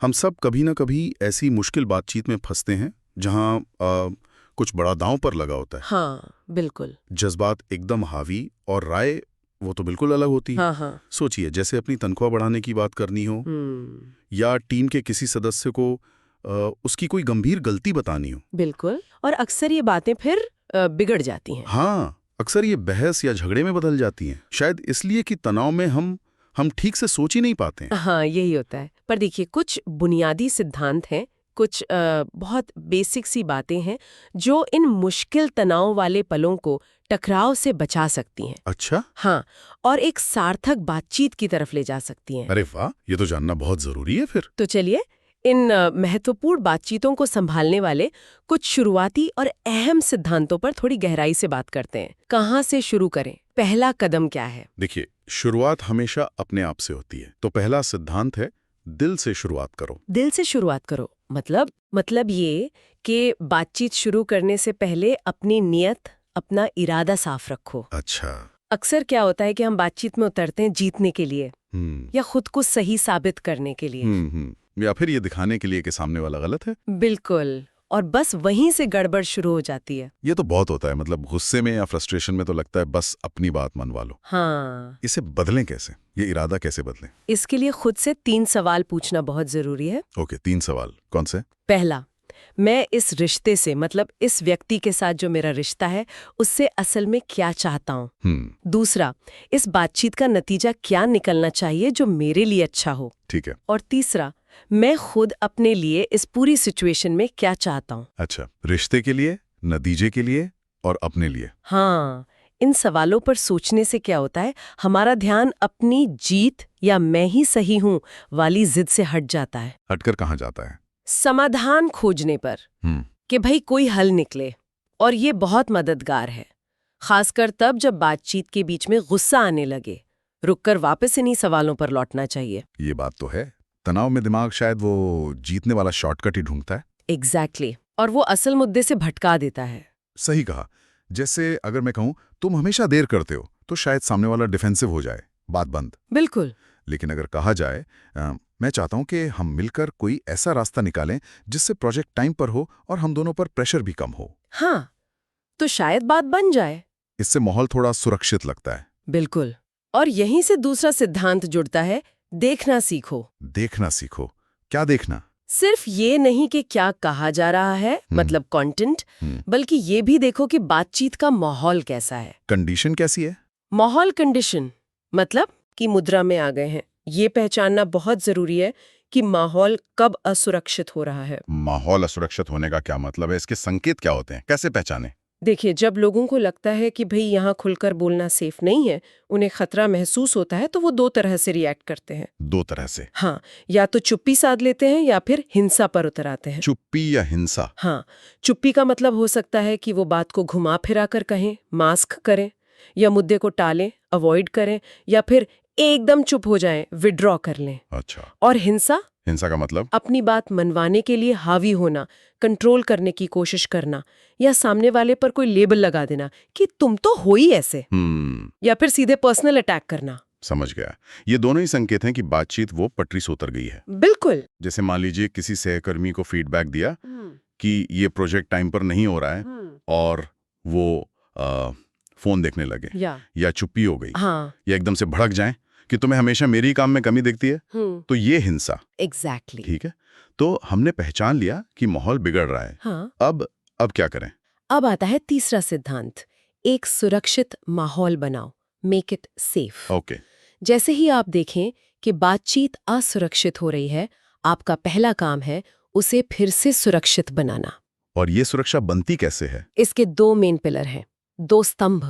हम सब कभी ना कभी ऐसी मुश्किल बातचीत में फंसते हैं जहां कुछ बड़ा दांव पर लगा होता है। हाँ, बिल्कुल। जज्बात एकदम हावी और राय वो तो बिल्कुल अलग होती है। हाँ हाँ। सोचिए, जैसे अपनी तनख्वाह बढ़ाने की बात करनी हो या टीम के किसी सदस्य को उसकी कोई गंभीर गलती बतानी हो। बिल्कुल। और अक्सर ये बातें फिर बिगड़ जाती हैं। हाँ, अक्सर ये बहस या झगड़े में बदल जाती हैं, शायद इसलिए कि तनाव में हम ठीक से सोच ही नहीं पाते हैं। हाँ, यही होता है। पर देखिए, कुछ बुनियादी सिद्धांत हैं, कुछ बहुत बेसिक सी बातें हैं जो इन मुश्किल तनाव वाले पलों को टकराव से बचा सकती हैं। अच्छा। हाँ, और एक सार्थक बातचीत की तरफ ले जा सकती हैं। अरे वाह, ये तो जानना बहुत जरूरी है फिर। तो चलिए, इन महत्वपूर्ण बातचीतों को संभालने वाले कुछ शुरुआती और अहम सिद्धांतों पर थोड़ी गहराई से बात करते हैं। कहाँ से शुरू करें? पहला कदम क्या है? देखिए, शुरुआत हमेशा अपने आप से होती है, तो पहला सिद्धांत है दिल से शुरुआत करो। दिल से शुरुआत करो मतलब ये कि बातचीत शुरू करने से पहले अपनी नियत, अपना इरादा साफ रखो। अच्छा। अक्सर क्या होता है कि हम बातचीत में उतरते हैं जीतने के लिए या खुद को सही साबित करने के लिए। या फिर ये दिखाने के लिए कि सामने वाला गलत है। बिल्कुल। और बस वहीं से गड़बड़ शुरू हो जाती है। ये तो बहुत होता है, मतलब गुस्से में या फ्रस्ट्रेशन में तो लगता है बस अपनी बात मनवा लो। हाँ। इसे बदलें कैसे? ये इरादा कैसे बदलें? इसके लिए खुद से 3 सवाल पूछना बहुत जरूरी है। ओके, 3 सवाल। कौन से? पहला, मैं इस रिश्ते से मतलब इस व्यक्ति के साथ जो मेरा रिश्ता है उससे असल में क्या चाहता हूँ। दूसरा, इस बातचीत का नतीजा क्या निकलना चाहिए जो मेरे लिए अच्छा हो। ठीक है। और तीसरा, मैं खुद अपने लिए इस पूरी सिचुएशन में क्या चाहता हूँ। अच्छा, रिश्ते के लिए, नतीजे के लिए और अपने लिए। हाँ, इन सवालों पर सोचने से क्या होता है, हमारा ध्यान अपनी जीत या मैं ही सही हूँ वाली जिद से हट जाता है। हटकर कहाँ जाता है? समाधान खोजने पर कि भाई कोई हल निकले। और ये बहुत मददगार है, खासकर तब जब बातचीत के बीच में गुस्सा आने लगे। रुककर वापस इन्हीं सवालों पर लौटना चाहिए। ये बात तो है। तनाव में दिमाग शायद वो जीतने वाला शॉर्टकट ही ढूंढता है। एग्जैक्टली। और वो असल मुद्दे से भटका देता है। सही कहा। जैसे अगर मैं कहूं तुम हमेशा देर करते हो, तो शायद सामने वाला डिफेंसिव हो जाए, बात बंद। बिल्कुल। लेकिन अगर कहा जाए मैं चाहता हूं कि हम मिलकर कोई ऐसा रास्ता निकालें जिससे प्रोजेक्ट टाइम पर हो और हम दोनों पर प्रेशर भी कम हो, हाँ, तो शायद बात बन जाए। इससे माहौल थोड़ा सुरक्षित लगता है। बिल्कुल। और यहीं से दूसरा सिद्धांत जुड़ता है, देखना सीखो। देखना सीखो। क्या देखना? सिर्फ ये नहीं कि क्या कहा जा रहा है, मतलब कंटेंट, बल्कि ये भी देखो कि बातचीत का माहौल कैसा है। कंडीशन कैसी है? माहौल कंडीशन मतलब कि मुद्रा में आ गए हैं। ये पहचानना बहुत जरूरी है कि माहौल कब असुरक्षित हो रहा है। माहौल असुरक्षित होने का क्या मतलब है? इसके संकेत क्या होते हैं? कैसे पहचाने? देखिए, जब लोगों को लगता है कि भाई यहाँ खुलकर बोलना सेफ नहीं है, उन्हें खतरा महसूस होता है, तो वो 2 तरह से रिएक्ट करते हैं। 2 तरह से? हाँ, या तो चुप्पी साध लेते हैं या फिर हिंसा पर उतर आते हैं। चुप्पी या हिंसा? हाँ, चुप्पी का मतलब हो सकता है कि वो बात को घुमा फिरा कर कहें, मास्क करें या मुद्दे को टालें, अवॉइड करें या फिर एकदम चुप हो जाएं, विड्रॉ कर लें। अच्छा। और हिंसा? हिंसा का मतलब? अपनी बात मनवाने के लिए हावी होना, कंट्रोल करने की कोशिश करना या सामने वाले पर कोई लेबल लगा देना कि तुम तो हो ही ऐसे, या फिर सीधे पर्सनल अटैक करना। समझ गया। ये दोनों ही संकेत हैं कि बातचीत वो पटरी से उतर गई है। बिल्कुल। जैसे मान लीजिए किसी सहकर्मी को फीडबैक दिया कि ये प्रोजेक्ट टाइम पर नहीं हो रहा है और वो फोन देखने लगे या चुप्पी हो गई, या एकदम से भड़क जाएं कि तुम्हें हमेशा मेरे ही काम में कमी दिखती है, तो ये हिंसा। एग्जैक्टली। ठीक है, तो हमने पहचान लिया कि माहौल बिगड़ रहा है। हाँ। अब क्या करें? अब आता है तीसरा सिद्धांत, एक सुरक्षित माहौल बनाओ, मेक इट सेफ। ओके। जैसे ही आप देखें कि बातचीत असुरक्षित हो रही है, आपका पहला काम है उसे फिर से सुरक्षित बनाना। और ये सुरक्षा बनती कैसे है? इसके 2 मेन पिलर हैं, 2 स्तंभ।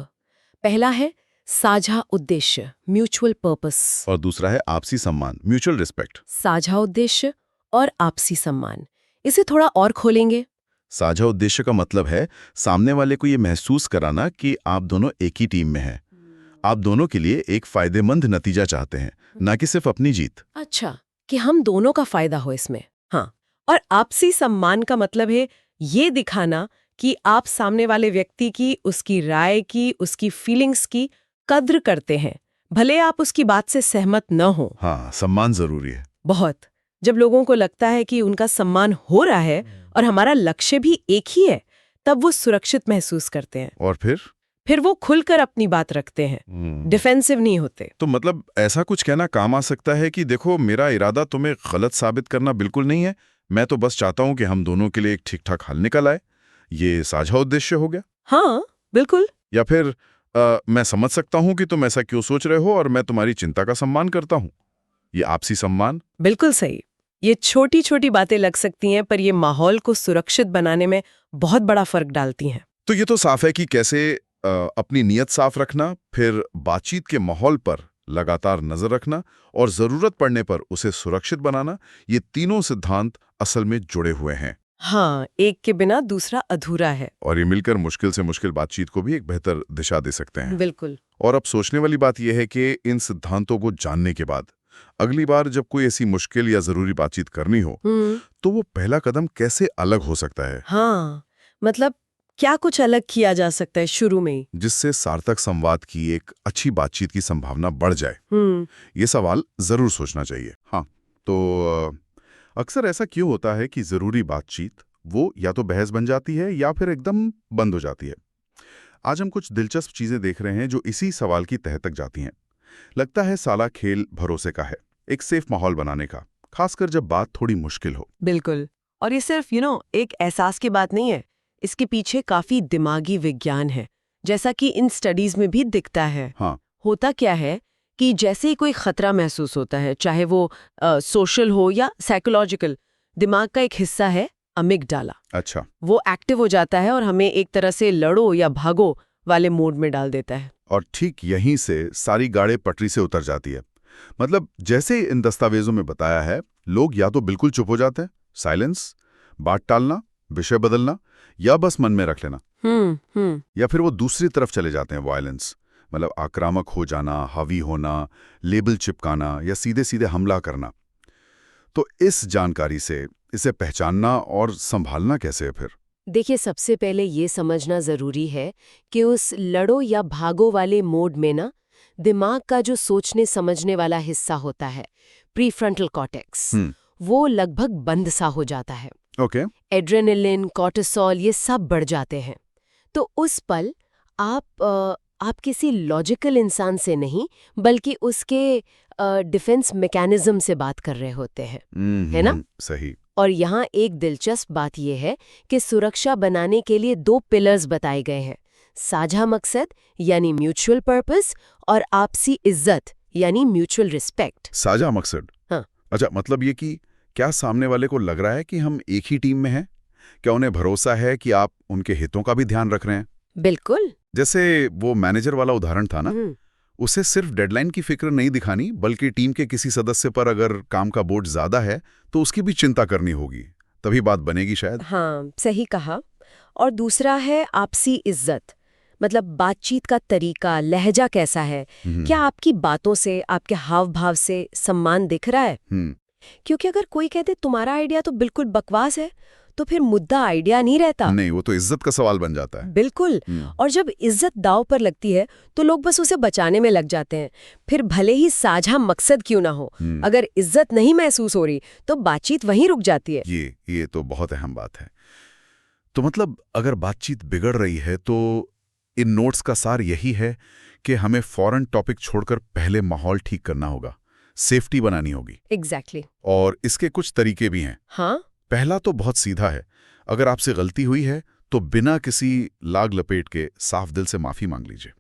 पहला है साझा उद्देश्य, म्यूचुअल पर्पस, और दूसरा है आपसी सम्मान, म्यूचुअल रिस्पेक्ट। साझा उद्देश्य और आपसी सम्मान, इसे थोड़ा और खोलेंगे। साझा उद्देश्य का मतलब है सामने वाले को ये महसूस कराना कि आप दोनों एक ही टीम में हैं। आप दोनों के लिए एक फायदेमंद नतीजा चाहते हैं, ना कि सिर्फ अपनी जीत। अच्छा, कि हम दोनों का फायदा हो इसमें। हाँ, और आपसी सम्मान का मतलब है ये दिखाना कि आप सामने वाले व्यक्ति की, उसकी राय की, उसकी फीलिंग्स की कद्र करते हैं, भले आप उसकी बात से सहमत न हो। हाँ, सम्मान जरूरी है। बहुत। जब लोगों को लगता है कि उनका सम्मान हो रहा है और हमारा लक्ष्य भी एक ही है, तब वो सुरक्षित महसूस करते हैं। और फिर वो खुलकर अपनी बात रखते हैं, डिफेंसिव नहीं होते। तो मतलब ऐसा कुछ कहना काम आ सकता है कि देखो, मेरा इरादा तुम्हें गलत साबित करना बिल्कुल नहीं है, मैं तो बस चाहता हूं कि हम दोनों के लिए एक ठीक-ठाक हल निकल आए। ये साझा उद्देश्य हो गया। हाँ, बिल्कुल। या फिर मैं समझ सकता हूं कि तुम ऐसा क्यों सोच रहे हो और मैं तुम्हारी चिंता का सम्मान करता हूं। ये आपसी सम्मान। बिल्कुल सही। ये छोटी छोटी बातें लग सकती हैं, पर ये माहौल को सुरक्षित बनाने में बहुत बड़ा फर्क डालती हैं। तो ये तो साफ है कि कैसे अपनी नीयत साफ रखना, फिर बातचीत के माहौल पर लगातार नजर रखना और जरूरत पड़ने पर उसे सुरक्षित बनाना, ये तीनों सिद्धांत असल में जुड़े हुए हैं। हाँ, एक के बिना दूसरा अधूरा है। और ये मिलकर मुश्किल से मुश्किल बातचीत को भी एक बेहतर दिशा दे सकते हैं। बिल्कुल। और अब सोचने वाली बात यह है कि इन सिद्धांतों को जानने के बाद अगली बार जब कोई ऐसी मुश्किल या जरूरी बातचीत करनी हो, तो वो पहला कदम कैसे अलग हो सकता है? हाँ, मतलब क्या कुछ अलग किया जा सकता है शुरू में ही, जिससे सार्थक संवाद की एक अच्छी बातचीत की संभावना बढ़ जाए? ये सवाल जरूर सोचना चाहिए। हाँ, तो अक्सर ऐसा क्यों होता है कि जरूरी बातचीत वो या तो बहस बन जाती है या फिर एकदम बंद हो जाती है? आज हम कुछ दिलचस्प चीजें देख रहे हैं जो इसी सवाल की तह तक जाती हैं। लगता है साला खेल भरोसे का है, एक सेफ माहौल बनाने का, खासकर जब बात थोड़ी मुश्किल हो। बिल्कुल। और ये सिर्फ एक एहसास की बात नहीं है, इसके पीछे काफी दिमागी विज्ञान है, जैसा कि इन स्टडीज में भी दिखता है। हाँ। होता क्या है कि जैसे ही कोई खतरा महसूस होता है, चाहे वो सोशल हो या साइकोलॉजिकल, दिमाग का एक हिस्सा है अमिगडाला। अच्छा। वो एक्टिव हो जाता है और हमें एक तरह से लड़ो या भागो वाले मोड में डाल देता है। और ठीक यहीं से सारी गाड़ी पटरी से उतर जाती है। मतलब जैसे इन दस्तावेजों में बताया है, लोग या तो बिल्कुल चुप हो जाते हैं, साइलेंस, बात टालना, विषय बदलना, या बस मन में रख लेना। या फिर वो दूसरी तरफ चले जाते हैं, वायलेंस, मतलब आक्रामक हो जाना, हावी होना, लेबल चिपकाना या सीधे सीधे हमला करना। तो इस जानकारी से इसे पहचानना और संभालना कैसे है फिर? देखिए, सबसे पहले ये समझना जरूरी है कि उस लड़ो या भागो वाले मोड में ना, दिमाग का जो सोचने समझने वाला हिस्सा होता है, प्रीफ्रंटल कॉर्टेक्स, वो लगभग बंद सा हो जाता है। ओके। एड्रेनलिन, कॉर्टिसोल, ये सब बढ़ जाते हैं। तो उस पल आप किसी लॉजिकल इंसान से नहीं, बल्कि उसके डिफेंस मैकेनिज्म से बात कर रहे होते हैं, है ना? सही। और यहाँ एक दिलचस्प बात यह है कि सुरक्षा बनाने के लिए 2 पिलर्स बताए गए हैं, साझा मकसद यानी म्यूचुअल पर्पस, और आपसी इज्जत यानी म्यूचुअल रिस्पेक्ट। साझा मकसद? हाँ। अच्छा, मतलब ये कि क्या सामने वाले को लग रहा है कि हम एक ही टीम में हैं? क्या उन्हें भरोसा है कि आप उनके हितों का भी ध्यान रख रहे हैं? बिल्कुल। जैसे वो मैनेजर वाला उदाहरण था ना, उसे सिर्फ डेडलाइन की फिक्र नहीं दिखानी, बल्कि टीम के किसी सदस्य पर अगर काम का बोझ ज्यादा है तो उसकी भी चिंता करनी होगी, तभी बात बनेगी शायद। हाँ, सही कहा। और दूसरा है आपसी इज्जत, मतलब बातचीत का तरीका, लहजा कैसा है, क्या आपकी बातों से, आपके हाव भाव से सम्मान दिख रहा है? क्योंकि अगर कोई कहते तुम्हारा आइडिया तो बिल्कुल बकवास है, तो फिर मुद्दा आइडिया नहीं रहता। नहीं, वो तो इज्जत का सवाल बन जाता है। बिल्कुल। और जब इज्जत दांव पर लगती है तो लोग बस उसे बचाने में लग जाते हैं, फिर भले ही साझा मकसद क्यों ना हो। अगर इज्जत नहीं महसूस हो रही तो बातचीत वहीं रुक जाती है। ये तो बहुत अहम बात है। तो मतलब अगर बातचीत बिगड़ रही है तो इन नोट्स का सार यही है कि हमें फौरन टॉपिक छोड़कर पहले माहौल ठीक करना होगा, सेफ्टी बनानी होगी। एग्जैक्टली। और इसके कुछ तरीके भी हैं। हाँ? पहला तो बहुत सीधा है, अगर आपसे गलती हुई है तो बिना किसी लाग लपेट के साफ दिल से माफी मांग लीजिए।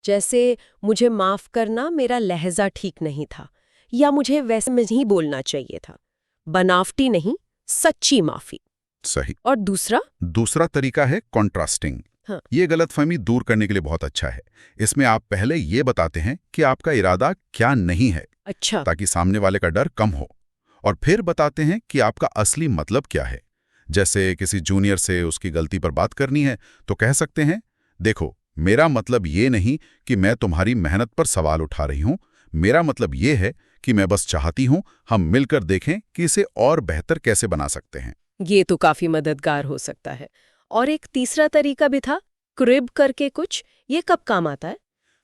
जैसे मुझे माफ करना, मेरा लहजा ठीक नहीं था, या मुझे वैसे में नहीं बोलना चाहिए था। बनावटी नहीं, सच्ची माफी। सही। और दूसरा तरीका है कॉन्ट्रास्टिंग। हाँ। ये गलतफहमी दूर करने के लिए बहुत अच्छा है। इसमें आप पहले ये बताते हैं कि आपका इरादा क्या नहीं है। अच्छा। ताकि सामने वाले का डर कम हो, और फिर बताते हैं कि आपका असली मतलब क्या है। जैसे किसी जूनियर से उसकी गलती पर बात करनी है तो कह सकते हैं, देखो, मेरा मतलब ये नहीं कि मैं तुम्हारी मेहनत पर सवाल उठा रही हूं, मेरा मतलब ये है कि मैं बस चाहती हूं हम मिलकर देखें कि इसे और बेहतर कैसे बना सकते हैं। ये तो काफी मददगार हो सकता है। और एक तीसरा तरीका भी था, क्रिब करके कुछ। ये कब काम आता है?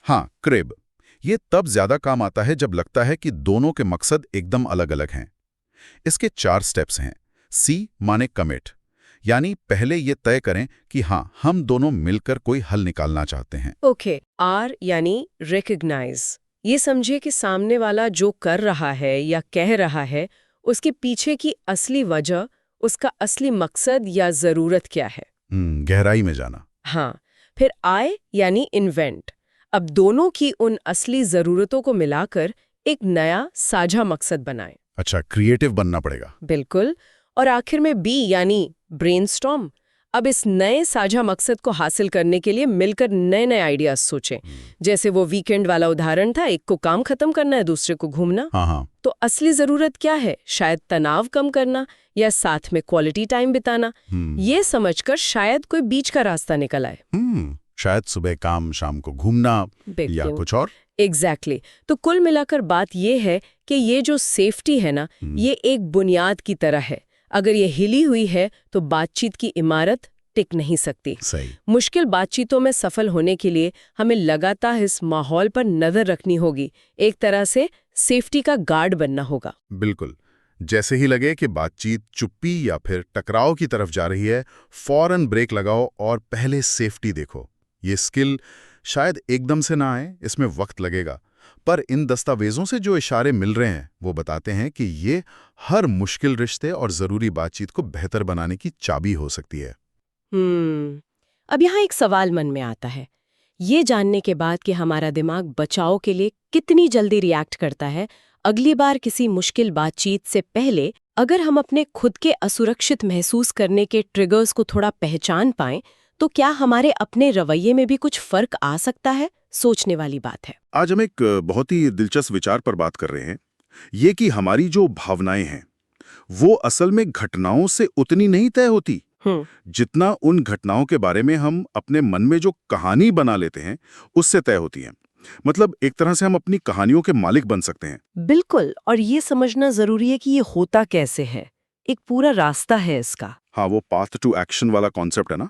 हाँ, क्रिब। ये तब ज्यादा काम आता है जब लगता है कि दोनों के मकसद एकदम अलग अलग हैं। इसके 4 स्टेप्स हैं। C माने कमिट, यानी पहले ये तय करें कि हाँ, हम दोनों मिलकर कोई हल निकालना चाहते हैं। ओके। R यानी रिकग्नाइज, ये समझे कि सामने वाला जो कर रहा है या कह रहा है उसके पीछे की असली वजह, उसका असली मकसद या जरूरत क्या है। गहराई में जाना। हाँ। फिर I यानी इन्वेंट, अब दोनों की उन असली जरूरतों को मिलाकर एक नया साझा मकसद बनाएं। अच्छा, क्रिएटिव बनना पड़ेगा। बिल्कुल। और आखिर में B यानी ब्रेनस्टॉर्म, अब इस नए साझा मकसद को हासिल करने के लिए मिलकर नए नए आइडियाज सोचें। जैसे वो वीकेंड वाला उदाहरण था, एक को काम खत्म करना है, दूसरे को घूमना। हाँ। तो असली जरूरत क्या है? शायद तनाव कम करना या साथ में क्वालिटी टाइम बिताना। ये समझकर शायद कोई बीच का रास्ता निकल आए। शायद सुबह काम, शाम को घूमना या कुछ और। एग्जैक्टली। तो कुल मिलाकर बात ये है कि ये जो सेफ्टी है ना, ये एक बुनियाद की तरह है। अगर ये हिली हुई है तो बातचीत की इमारत टिक नहीं सकती। सही। मुश्किल बातचीतों में सफल होने के लिए हमें लगातार इस माहौल पर नजर रखनी होगी, एक तरह से सेफ्टी का गार्ड बनना होगा। बिल्कुल। जैसे ही लगे कि बातचीत चुप्पी या फिर टकराव की तरफ जा रही है, फौरन ब्रेक लगाओ और पहले सेफ्टी देखो। ये स्किल शायद एकदम से ना आए, इसमें वक्त लगेगा, पर इन दस्तावेजों से जो इशारे मिल रहे हैं वो बताते हैं कि ये हर मुश्किल रिश्ते और जरूरी बातचीत को बेहतर बनाने की चाबी हो सकती है। अब यहाँ एक सवाल मन में आता है, ये जानने के बाद कि हमारा दिमाग बचाव के लिए कितनी जल्दी रिएक्ट करता है, अगली बार किसी मुश्किल बातचीत से पहले अगर हम अपने खुद के असुरक्षित महसूस करने के ट्रिगर्स को थोड़ा पहचान पाएं, तो क्या हमारे अपने रवैये में भी कुछ फर्क आ सकता है? सोचने वाली बात है। आज हम एक बहुत ही दिलचस्प विचार पर बात कर रहे हैं, ये कि हमारी जो भावनाएं हैं वो असल में घटनाओं से उतनी नहीं तय होती जितना उन घटनाओं के बारे में हम अपने मन में जो कहानी बना लेते हैं उससे तय होती हैं। मतलब एक तरह से हम अपनी कहानियों के मालिक बन सकते हैं। बिल्कुल। और ये समझना जरूरी है कि ये होता कैसे है, एक पूरा रास्ता है इसका। हाँ, वो पाथ टू एक्शन वाला कॉन्सेप्ट है ना,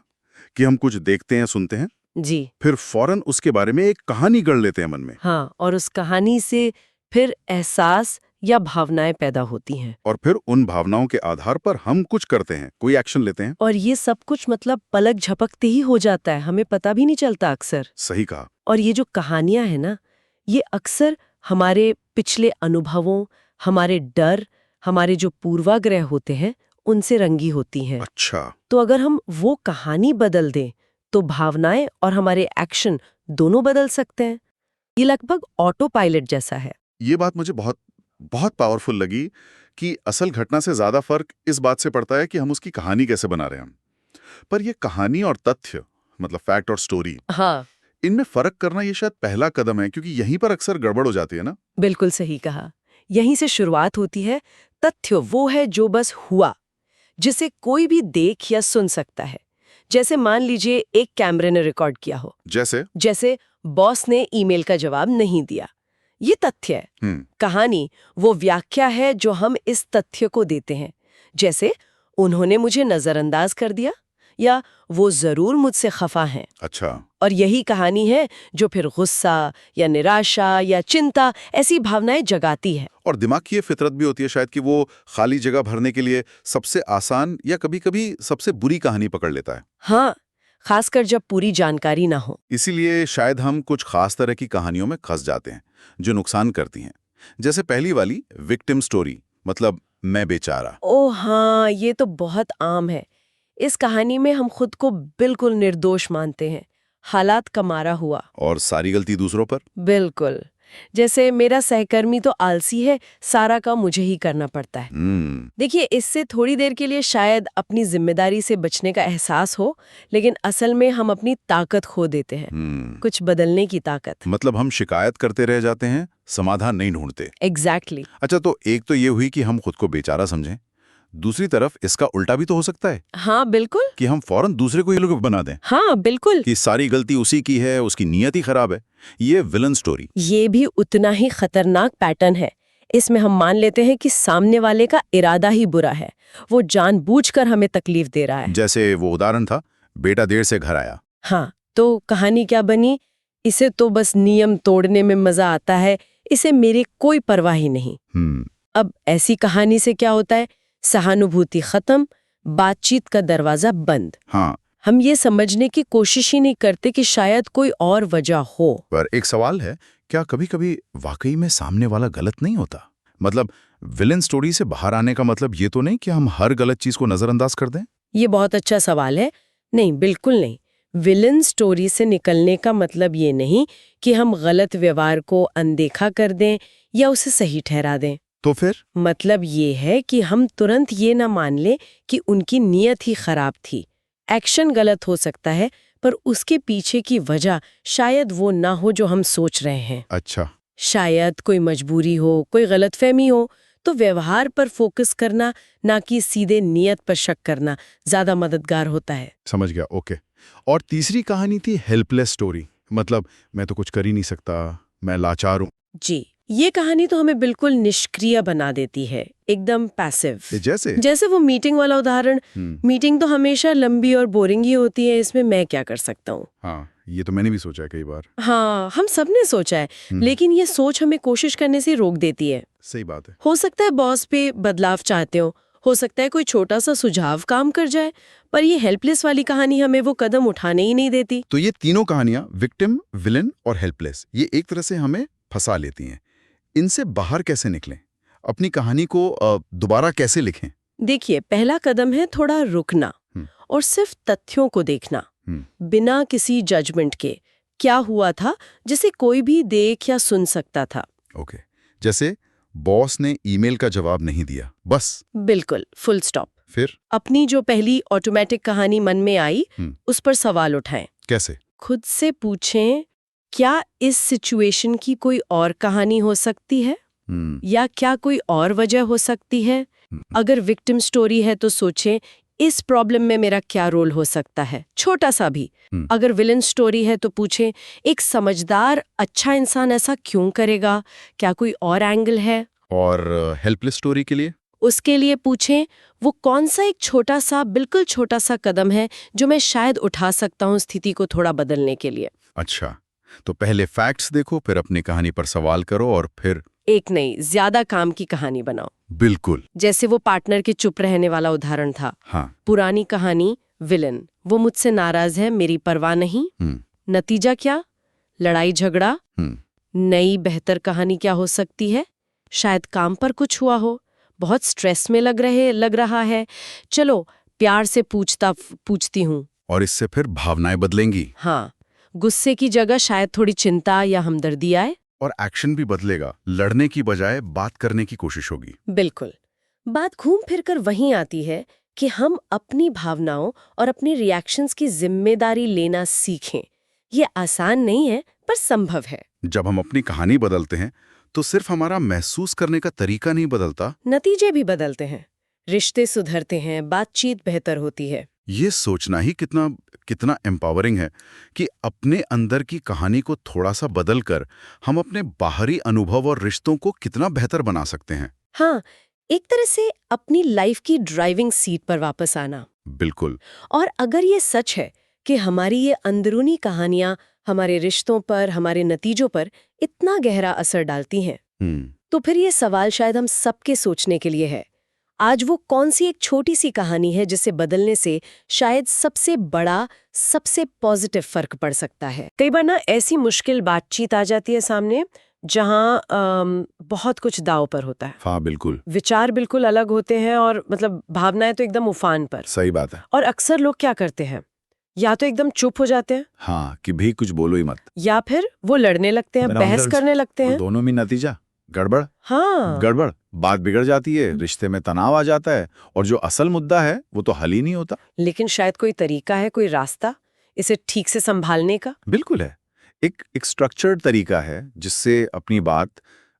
कि हम कुछ देखते हैं, सुनते हैं जी, फिर फौरन उसके बारे में एक कहानी गढ़ लेते हैं मन में। हाँ, और उस कहानी से फिर एहसास या भावनाएं पैदा होती हैं, और फिर उन भावनाओं के आधार पर हम कुछ करते हैं, कोई एक्शन लेते हैं। और ये सब कुछ मतलब पलक झपकते ही हो जाता है, हमें पता भी नहीं चलता अक्सर। सही कहा। और ये जो कहानियां हैं ना, ये अक्सर हमारे पिछले अनुभवों, हमारे डर, हमारे जो पूर्वाग्रह होते हैं उनसे रंगी होती हैं। अच्छा। तो अगर हम वो कहानी बदल दें तो भावनाएं और हमारे एक्शन दोनों बदल सकते हैं। ये लगभग ऑटो पायलट जैसा है। ये बात मुझे बहुत बहुत पावरफुल लगी कि असल घटना से ज्यादा फर्क इस बात से पड़ता है कि हम उसकी कहानी कैसे बना रहे हैं। पर ये कहानी और तथ्य, मतलब फैक्ट और स्टोरी, हाँ, इनमें फर्क करना ये शायद पहला कदम है, क्योंकि यहीं पर अक्सर गड़बड़ हो जाती है ना। बिल्कुल सही कहा। यहीं से शुरुआत होती है। तथ्य वो है जो बस हुआ, जिसे कोई भी देख या सुन सकता है। जैसे मान लीजिए एक कैमरे ने रिकॉर्ड किया हो, जैसे बॉस ने ईमेल का जवाब नहीं दिया, ये तथ्य है। कहानी वो व्याख्या है जो हम इस तथ्य को देते हैं, जैसे उन्होंने मुझे नजरअंदाज कर दिया या वो जरूर मुझसे खफा हैं। अच्छा। और यही कहानी है जो फिर गुस्सा या निराशा या चिंता ऐसी भावनाएं जगाती है। और दिमाग की ये फितरत भी होती है शायद कि वो खाली जगह भरने के लिए सबसे आसान या कभी-कभी सबसे बुरी कहानी पकड़ लेता है। हाँ, खासकर जब पूरी जानकारी ना हो। इसीलिए शायद हम कुछ खास तरह की कहानियों में फंस जाते हैं जो नुकसान करती हैं। जैसे पहली वाली विक्टिम स्टोरी, मतलब मैं बेचारा। ओह हाँ, ये तो बहुत आम है। इस कहानी में हम खुद को बिल्कुल निर्दोष मानते हैं, हालात का मारा हुआ, और सारी गलती दूसरों पर। बिल्कुल। जैसे मेरा सहकर्मी तो आलसी है, सारा काम मुझे ही करना पड़ता है। देखिए, इससे थोड़ी देर के लिए शायद अपनी जिम्मेदारी से बचने का एहसास हो, लेकिन असल में हम अपनी ताकत खो देते हैं, कुछ बदलने की ताकत। मतलब हम शिकायत करते रह जाते हैं, समाधान नहीं ढूंढते। एग्जैक्टली। अच्छा, तो एक तो ये हुई कि हम खुद को बेचारा समझें, दूसरी तरफ इसका उल्टा भी तो हो सकता है। हाँ बिल्कुल, कि हम फौरन दूसरे को ये लोग बना दें। हाँ बिल्कुल, कि सारी गलती उसी की है, उसकी नीयत ही खराब है। ये विलन स्टोरी। ये भी उतना ही खतरनाक पैटर्न है। इसमें हम मान लेते हैं कि सामने वाले का इरादा ही बुरा है, वो जानबूझकर हमें तकलीफ दे रहा है। जैसे वो उदाहरण था, बेटा देर से घर आया। हाँ, तो कहानी क्या बनी? इसे तो बस नियम तोड़ने में मजा आता है, इसे मेरी कोई परवाह ही नहीं। अब ऐसी कहानी से क्या होता है? सहानुभूति खत्म, बातचीत का दरवाजा बंद। हाँ, हम ये समझने की कोशिश ही नहीं करते कि शायद कोई और वजह हो। पर एक सवाल है, क्या कभी-कभी वाकई में सामने वाला गलत नहीं होता? मतलब विलेन स्टोरी से बाहर आने का मतलब ये तो नहीं कि हम हर गलत चीज को नजरअंदाज कर दें? ये बहुत अच्छा सवाल है। नहीं, बिल्कुल नहीं। विलन स्टोरी से निकलने का मतलब ये नहीं कि हम गलत व्यवहार को अनदेखा कर दें या उसे सही ठहरा दें। तो फिर मतलब ये है कि हम तुरंत ये ना मान लें कि उनकी नीयत ही खराब थी। एक्शन गलत हो सकता है, पर उसके पीछे की वजह शायद वो ना हो जो हम सोच रहे हैं। अच्छा, शायद कोई मजबूरी हो, कोई गलतफहमी हो। तो व्यवहार पर फोकस करना, ना कि सीधे नीयत पर शक करना, ज्यादा मददगार होता है। समझ गया, ओके। और तीसरी कहानी थी हेल्पलेस स्टोरी, मतलब मैं तो कुछ कर ही नहीं सकता, मैं लाचार हूँ। जी, ये कहानी तो हमें बिल्कुल निष्क्रिय बना देती है, एकदम पैसिव। जैसे वो मीटिंग वाला उदाहरण। मीटिंग तो हमेशा लंबी और बोरिंग ही होती है, इसमें मैं क्या कर सकता हूँ। हाँ, ये तो मैंने भी सोचा है कई बार। हाँ, हम सबने सोचा है, लेकिन ये सोच हमें कोशिश करने से रोक देती है। सही बात है। हो सकता है बॉस पे बदलाव चाहते हो सकता है कोई छोटा सा सुझाव काम कर जाए, पर ये हेल्पलेस वाली कहानी हमें वो कदम उठाने ही नहीं देती। तो ये तीनों कहानियां, विक्टिम, विलेन और हेल्पलेस, ये एक तरह से हमें फंसा लेती हैं। इनसे बाहर कैसे निकलें? अपनी कहानी को दोबारा कैसे लिखें? देखिए, पहला कदम है थोड़ा रुकना और सिर्फ तथ्यों को देखना, बिना किसी जजमेंट के। क्या हुआ था जिसे कोई भी देख या सुन सकता था। ओके, जैसे बॉस ने ईमेल का जवाब नहीं दिया, बस। बिल्कुल, फुल स्टॉप। फिर अपनी जो पहली ऑटोमेटिक कहानी मन में आई, उस पर सवाल उठाएं। कैसे? खुद से पूछें, क्या इस सिचुएशन की कोई और कहानी हो सकती है? या क्या कोई और वजह हो सकती है? अगर विक्टिम स्टोरी है तो सोचें, इस प्रॉब्लम में मेरा क्या रोल हो सकता है, छोटा सा भी। अगर विलन स्टोरी है तो पूछें, एक समझदार अच्छा इंसान ऐसा क्यों करेगा? क्या कोई और एंगल है? और हेल्पलेस स्टोरी के लिए? उसके लिए पूछें, वो कौन सा एक छोटा सा, बिल्कुल छोटा सा कदम है जो मैं शायद उठा सकता हूँ स्थिति को थोड़ा बदलने के लिए। अच्छा, तो पहले फैक्ट्स देखो, फिर अपनी कहानी पर सवाल करो और फिर एक नहीं, ज्यादा काम की कहानी बनाओ। बिल्कुल। जैसे वो पार्टनर के चुप रहने वाला उदाहरण था। हाँ। पुरानी कहानी, विलन, वो मुझसे नाराज है, मेरी परवाह नहीं। नतीजा क्या? लड़ाई झगड़ा। नई बेहतर कहानी क्या हो सकती है? शायद काम पर कुछ हुआ हो, बहुत स्ट्रेस में लग रहा है, चलो प्यार से पूछती हूँ। और इससे फिर भावनाएं बदलेंगी। हाँ, गुस्से की जगह शायद थोड़ी चिंता या हमदर्दी आए। और एक्शन भी बदलेगा, लड़ने की बजाय बात करने की कोशिश होगी। बिल्कुल। बात घूम फिर कर वहीं आती है कि हम अपनी भावनाओं और अपने रिएक्शंस की जिम्मेदारी लेना सीखें। ये आसान नहीं है, पर संभव है। जब हम अपनी कहानी बदलते हैं तो सिर्फ हमारा महसूस करने का तरीका नहीं बदलता, नतीजे भी बदलते हैं। रिश्ते सुधरते हैं, बातचीत बेहतर होती है। ये सोचना ही कितना एम्पावरिंग है कि अपने अंदर की कहानी को थोड़ा सा बदलकर हम अपने बाहरी अनुभव और रिश्तों को कितना बेहतर बना सकते हैं। हाँ, एक तरह से अपनी लाइफ की ड्राइविंग सीट पर वापस आना। बिल्कुल। और अगर ये सच है कि हमारी ये अंदरूनी कहानियां हमारे रिश्तों पर, हमारे नतीजों पर इतना गहरा असर डालती हैं, तो फिर ये सवाल शायद हम सबके सोचने के लिए है। आज वो कौन सी एक छोटी सी कहानी है जिसे बदलने से शायद सबसे बड़ा, सबसे पॉजिटिव फर्क पड़ सकता है? कई बार ना ऐसी मुश्किल बातचीत आ जाती है सामने जहाँ बहुत कुछ दांव पर होता है। हाँ, बिल्कुल। विचार बिल्कुल अलग होते हैं और मतलब भावनाएं तो एकदम उफान पर। सही बात है। और अक्सर लोग क्या करते हैं, या तो एकदम चुप हो जाते हैं, हाँ, कि भी कुछ बोलो ही मत, या फिर वो लड़ने लगते हैं, बहस करने लगते हैं। दोनों में नतीजा गड़बड़। हाँ, गड़बड़, बात बिगड़ जाती है, रिश्ते में तनाव आ जाता है, और जो असल मुद्दा है वो तो हल ही नहीं होता। लेकिन शायद कोई तरीका है, कोई रास्ता इसे ठीक से संभालने का। बिल्कुल है। एक स्ट्रक्चर्ड तरीका है जिससे अपनी बात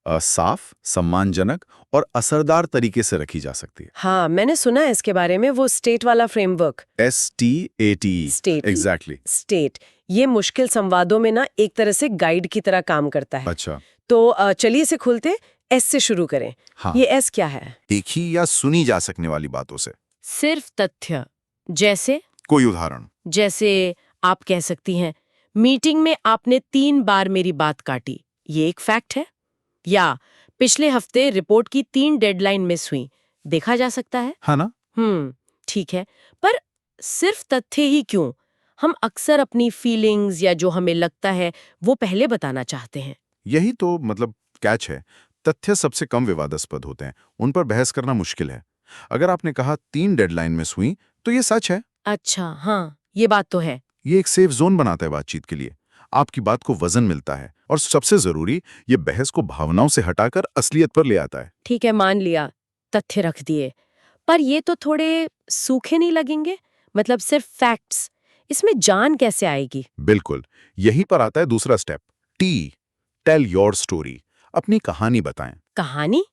साफ, सम्मानजनक और असरदार तरीके से रखी जा सकती है। हाँ, मैंने सुना है इसके बारे में, वो स्टेट वाला framework. STAT। State. Exactly. State. ये मुश्किल संवादों में ना एक तरह से गाइड की तरह काम करता है। अच्छा। तो चलिए इसे खुलते S से शुरू करें। हाँ। ये S क्या है? देखी या सुनी जा सकने वाली बातों से। सिर्फ तथ्य। जैसे? कोई उदाहरण? जैसे आप कह सकती हैं, मीटिंग में आपने 3 बार मेरी बात काटी, ये एक फैक्ट है। या पिछले हफ्ते रिपोर्ट की 3 डेडलाइन मिस हुई, देखा जा सकता है। हाँ ना? ठीक है, पर सिर्फ तथ्य ही क्यों? हम अक्सर अपनी फीलिंग्स या जो हमें लगता है वो पहले बताना चाहते हैं। यही तो मतलब कैच है। तथ्य सबसे कम विवादास्पद होते हैं, उन पर बहस करना मुश्किल है। अगर आपने कहा 3 डेडलाइन मिस हुई, तो ये सच है। अच्छा, हाँ, ये बात तो है। ये एक सेफ जोन बनाता है बातचीत के लिए। आपकी बात को वजन मिलता है और सबसे जरूरी, ये बहस को भावनाओं से हटाकर असलियत पर ले आता है। ठीक है, मान लिया, तथ्य रख दिए, पर ये तो थोड़े सूखे नहीं लगेंगे? मतलब सिर्फ फैक्ट्स, इसमें जान कैसे आएगी? बिल्कुल, यहीं पर आता है दूसरा step, T, tell your story. अपनी कहानी बताएं। कहानी?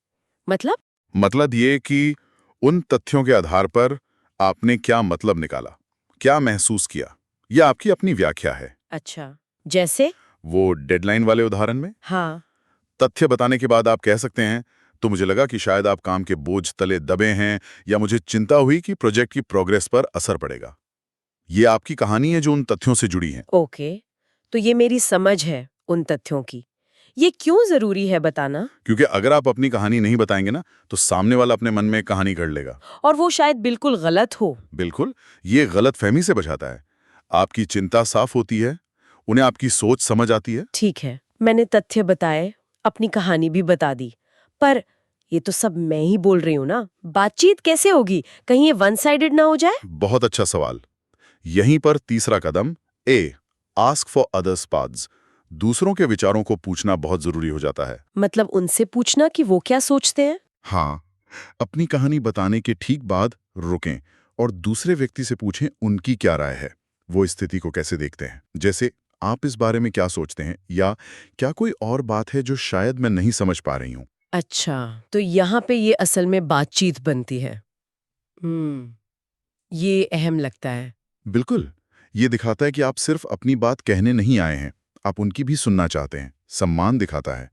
मतलब ये कि उन तथ्यों के आधार पर आपने क्या मतलब निकाला, क्या महसूस किया, यह आपकी अपनी व्याख्या है। अच्छा, जैसे? वो डेडलाइन वाले उदाहरण में हाँ। तथ्य बताने के बाद आप कह सकते हैं, तो मुझे लगा कि शायद आप काम के बोझ तले दबे हैं, या मुझे चिंता हुई कि प्रोजेक्ट की प्रोग्रेस पर असर पड़ेगा। ये आपकी कहानी है जो उन तथ्यों से जुड़ी है। ओके, तो ये मेरी समझ है उन तथ्यों की। ये क्यों जरूरी है बताना? क्योंकि अगर आप अपनी कहानी नहीं बताएंगे ना, तो सामने वाला अपने मन में एक कहानी गढ़ लेगा। और वो शायद बिल्कुल गलत हो। बिल्कुल, ये गलतफहमी से बचाता है। आपकी चिंता साफ होती है, उन्हें आपकी सोच समझ आती है। ठीक है, मैंने तथ्य बताए, अपनी कहानी भी बता दी, पर ये तो सब मैं ही बोल रही हूँ ना। बातचीत कैसे होगी? कहीं ये वन साइडेड ना हो जाए? बहुत अच्छा सवाल। यहीं पर तीसरा कदम, ए, आस्क फॉर अदर्स पाथ्स। दूसरों के विचारों को पूछना बहुत जरूरी हो जाता है। मतलब उनसे पूछना कि वो क्या सोचते हैं? हाँ, अपनी कहानी बताने के ठीक बाद रुकें और दूसरे व्यक्ति से पूछें उनकी क्या राय है, वो स्थिति को कैसे देखते हैं। जैसे, आप इस बारे में क्या सोचते हैं, या क्या कोई और बात है जो शायद मैं नहीं समझ पा रही हूँ। अच्छा, तो यहाँ पे ये असल में बातचीत बनती है। ये अहम लगता है। बिल्कुल, ये दिखाता है कि आप सिर्फ अपनी बात कहने नहीं आए हैं, आप उनकी भी सुनना चाहते हैं। सम्मान दिखाता है।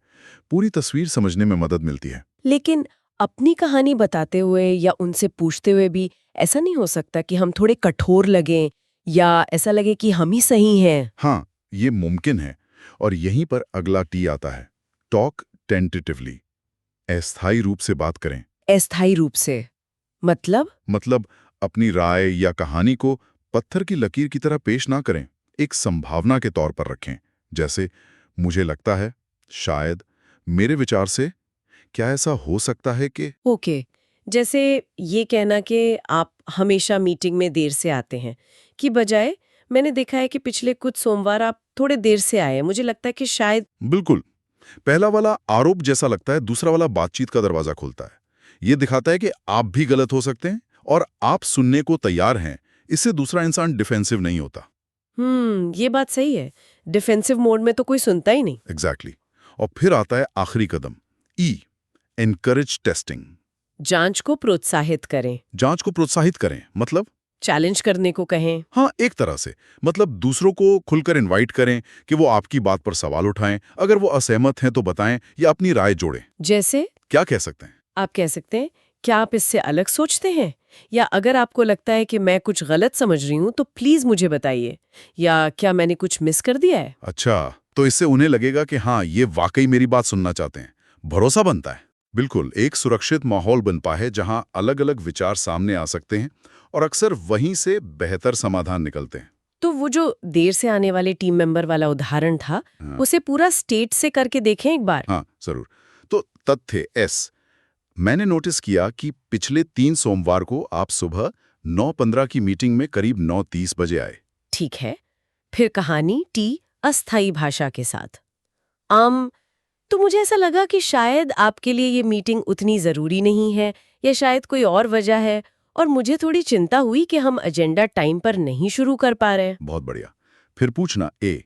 पूरी तस्वीर समझने में मदद मिलती है। लेकिन अपनी कहानी बताते हुए या उनसे पूछते हुए भी ऐसा नहीं हो सकता कि हम थोड़े कठोर लगें या ऐसा लगे कि हम ही सही हैं? हाँ, ये मुमकिन है। और यहीं पर अगला टी आता है, टॉक टेंटेटिवली। अस्थायी रूप से बात करें। अस्थायी रूप से? मतलब अपनी राय या कहानी को पत्थर की लकीर की तरह पेश ना करें, एक संभावना के तौर पर रखें। जैसे, मुझे लगता है, शायद, मेरे विचार से, क्या ऐसा हो सकता है कि। ओके, जैसे ये कहना कि आप हमेशा मीटिंग में देर से आते हैं कि बजाय मैंने देखा है कि पिछले कुछ सोमवार आप थोड़े देर से आए, मुझे लगता है कि शायद। बिल्कुल, पहला वाला आरोप जैसा लगता है, दूसरा वाला बातचीत का दरवाजा खोलता है। ये दिखाता है कि आप भी गलत हो सकते हैं और आप सुनने को तैयार हैं। इससे दूसरा इंसान डिफेंसिव नहीं होता। ये बात सही है। डिफेंसिव मोड में तो कोई सुनता ही नहीं। एग्जैक्टली। और फिर आता है आखिरी कदम, ई, एनकरेज टेस्टिंग। जांच को प्रोत्साहित करें। जांच को प्रोत्साहित करें मतलब? चैलेंज करने को कहें। हाँ, एक तरह से। मतलब दूसरों को खुलकर इनवाइट करें कि वो आपकी बात पर सवाल उठाएं। अगर वो असहमत हैं तो बताएं या अपनी राय जोड़ें। जैसे? क्या कह सकते हैं? आप कह सकते हैं, क्या आप इससे अलग सोचते हैं? या अगर आपको लगता है कि मैं कुछ गलत समझ रही हूँ तो प्लीज मुझे बताइए। या क्या मैंने कुछ मिस कर दिया है? अच्छा, तो इससे उन्हें लगेगा कि हाँ, ये वाकई मेरी बात सुनना चाहते हैं। भरोसा बनता है। बिल्कुल, एक सुरक्षित माहौल बन पाए जहां अलग-अलग विचार सामने आ सकते हैं और अक्सर वहीं से बेहतर समाधान निकलते हैं। तो वो जो देर से आने वाले टीम मेंबर वाला उदाहरण था, हाँ। उसे पूरा स्टेट से करके देखें एक बार। हाँ, जरूर। तो तथ्य एस, मैंने नोटिस किया कि पिछले 3 सोमवार को आप सुबह 9:15 की मीटिंग में करीब 9:30 बजे आए। ठीक है। फिर कहानी टी, अस्थाई भाषा के साथ। तो मुझे ऐसा लगा कि शायद आपके लिए ये मीटिंग उतनी जरूरी नहीं है, या शायद कोई और वजह है, और मुझे थोड़ी चिंता हुई कि हम एजेंडा टाइम पर नहीं शुरू कर पा रहे हैं। बहुत बढ़िया। फिर पूछना ए,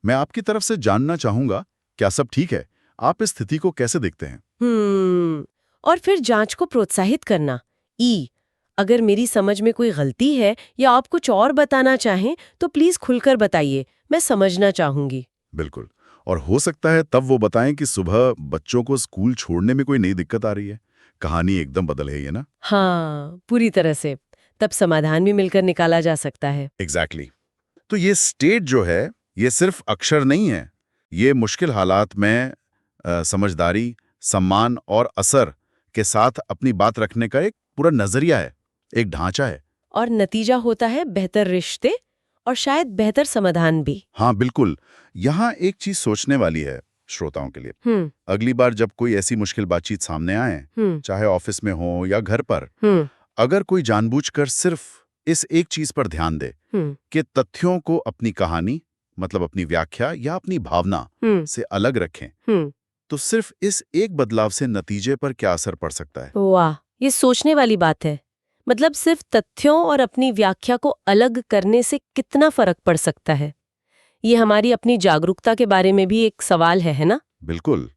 मैं आपकी तरफ से जानना चाहूंगा, क्या सब ठीक है? आप इस स्थिति को कैसे देखते हैं? और फिर जांच को प्रोत्साहित करना, ई, अगर मेरी समझ में कोई गलती है या आप कुछ और बताना चाहें तो प्लीज खुलकर बताइए, मैं समझना चाहूंगी। बिल्कुल। और हो सकता है तब वो बताएं कि सुबह बच्चों को स्कूल छोड़ने में कोई नई दिक्कत आ रही है। कहानी एकदम बदल है ये ना? हाँ, पूरी तरह से। तब समाधान भी मिलकर निकाला जा सकता है। एग्जैक्टली। तो ये स्टेट जो है, ये सिर्फ अक्षर नहीं है। ये मुश्किल हालात में समझदारी, सम्मान और असर के साथ अपनी बात रखने का एक पूरा नजरिया है, एक ढांचा है। और नतीजा होता है बेहतर रिश्ते और शायद बेहतर समाधान भी। हाँ बिल्कुल। यहाँ एक चीज सोचने वाली है श्रोताओं के लिए। अगली बार जब कोई ऐसी मुश्किल बातचीत सामने आए, चाहे ऑफिस में हो या घर पर, अगर कोई जानबूझकर सिर्फ इस एक चीज पर ध्यान दे कि तथ्यों को अपनी कहानी, मतलब अपनी व्याख्या या अपनी भावना से अलग रखें, तो सिर्फ इस एक बदलाव से नतीजे पर क्या असर पड़ सकता है। वाह, ये सोचने वाली बात है। मतलब सिर्फ तथ्यों और अपनी व्याख्या को अलग करने से कितना फर्क पड़ सकता है। ये हमारी अपनी जागरूकता के बारे में भी एक सवाल है ना? बिल्कुल।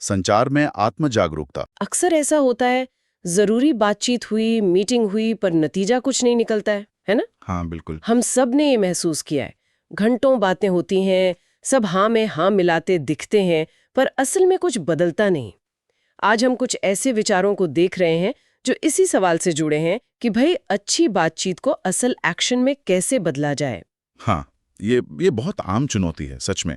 संचार में आत्म जागरूकता। अक्सर ऐसा होता है, जरूरी बातचीत हुई, मीटिंग हुई, पर नतीजा कुछ नहीं निकलता है ना? हाँ बिल्कुल। हम सब ने ये महसूस किया है। घंटों बातें होती हैं, सब हाँ में हाँ मिलाते दिखते हैं, पर असल में कुछ बदलता नहीं। आज हम कुछ ऐसे विचारों को देख रहे हैं जो इसी सवाल से जुड़े हैं कि भाई अच्छी बातचीत को असल एक्शन में कैसे बदला जाए। हाँ, ये बहुत आम चुनौती है सच में।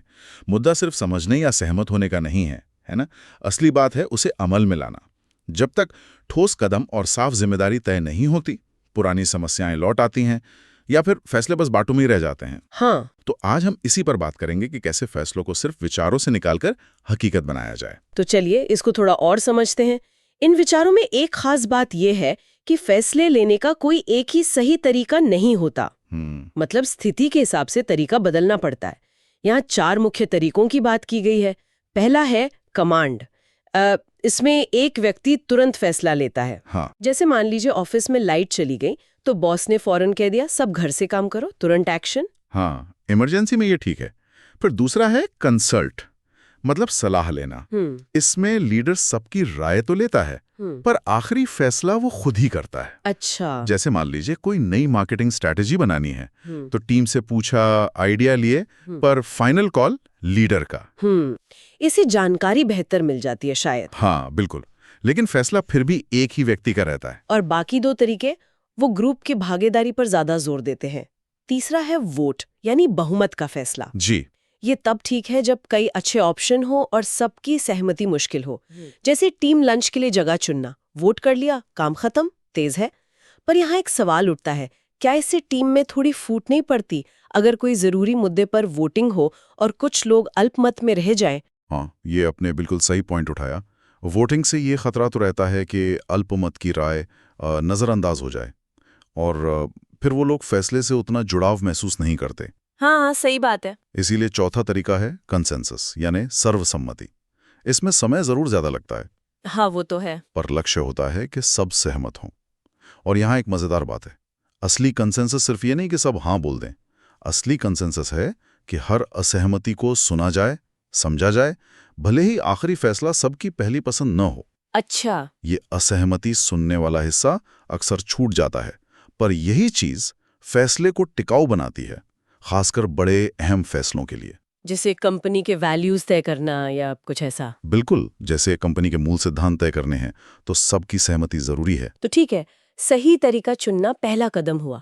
मुद्दा सिर्फ समझने या सहमत होने का नहीं है ना? असली बात है उसे अमल में लाना। जब तक ठोस कदम और साफ जिम्मेदारी तय नहीं होती, पुरानी समस्याएं लौट आती हैं या फिर फैसले बस बातों में ही रह जाते हैं। हाँ, तो आज हम इसी पर बात करेंगे कि कैसे फैसलों को सिर्फ विचारों से निकालकर हकीकत बनाया जाए। तो चलिए इसको थोड़ा और समझते हैं। इन विचारों में एक खास बात यह है कि फैसले लेने का कोई एक ही सही तरीका नहीं होता। मतलब स्थिति के हिसाब से तरीका बदलना पड़ता है। यहाँ 4 मुख्य तरीकों की बात की गई है। पहला है कमांड। इसमें एक व्यक्ति तुरंत फैसला लेता है। हाँ। जैसे मान लीजिए ऑफिस में लाइट चली गई तो बॉस ने फौरन कह दिया सब घर से काम करो, तुरंत एक्शन। हाँ, इमरजेंसी में ये ठीक है। फिर दूसरा है कंसल्ट, मतलब सलाह लेना। इसमें लीडर सबकी राय तो लेता है, पर आखिरी फैसला वो खुद ही करता है। अच्छा। जैसे मान लीजिए कोई नई मार्केटिंग स्ट्रैटेजी बनानी है, तो टीम से पूछा, आइडिया लिए, पर फाइनल कॉल लीडर का। इसी जानकारी बेहतर मिल जाती है शायद। हाँ बिल्कुल, लेकिन फैसला फिर भी एक ही व्यक्ति का रहता है। और बाकी 2 तरीके वो ग्रुप की भागीदारी पर ज्यादा जोर देते हैं। तीसरा है वोट, यानी बहुमत का फैसला। जी। ये तब ठीक है जब कई अच्छे ऑप्शन हो और सबकी सहमति मुश्किल हो। जैसे टीम लंच के लिए जगह चुनना, वोट कर लिया, काम खत्म, तेज है। पर यहाँ एक सवाल उठता है, क्या इससे टीम में थोड़ी फूट नहीं पड़ती अगर कोई जरूरी मुद्दे पर वोटिंग हो और कुछ लोग अल्पमत में रह जाएं? हाँ, ये आपने बिल्कुल सही पॉइंट उठाया। वोटिंग से ये खतरा तो रहता है कि अल्पमत की राय नजरअंदाज हो जाए और फिर वो लोग फैसले से उतना जुड़ाव महसूस नहीं करते। हाँ, सही बात है। इसीलिए चौथा तरीका है कंसेंसस, यानी सर्वसम्मति। इसमें समय जरूर ज्यादा लगता है। हाँ, वो तो है। पर लक्ष्य होता है कि सब सहमत हों। और यहाँ एक मजेदार बात है, असली कंसेंसस सिर्फ ये नहीं कि सब हाँ बोल दें। असली कंसेंसस है कि हर असहमति को सुना जाए, समझा जाए, भले ही आखिरी फैसला सबकी पहली पसंद न हो। अच्छा। ये असहमति सुनने वाला हिस्सा अक्सर छूट जाता है, पर यही चीज फैसले को टिकाऊ बनाती है, खासकर बड़े अहम फैसलों के लिए। जैसे कंपनी के वैल्यूज तय करना या कुछ ऐसा। बिल्कुल, जैसे कंपनी के मूल सिद्धांत तय करने हैं तो सबकी सहमति जरूरी है। तो ठीक है, सही तरीका चुनना पहला कदम हुआ,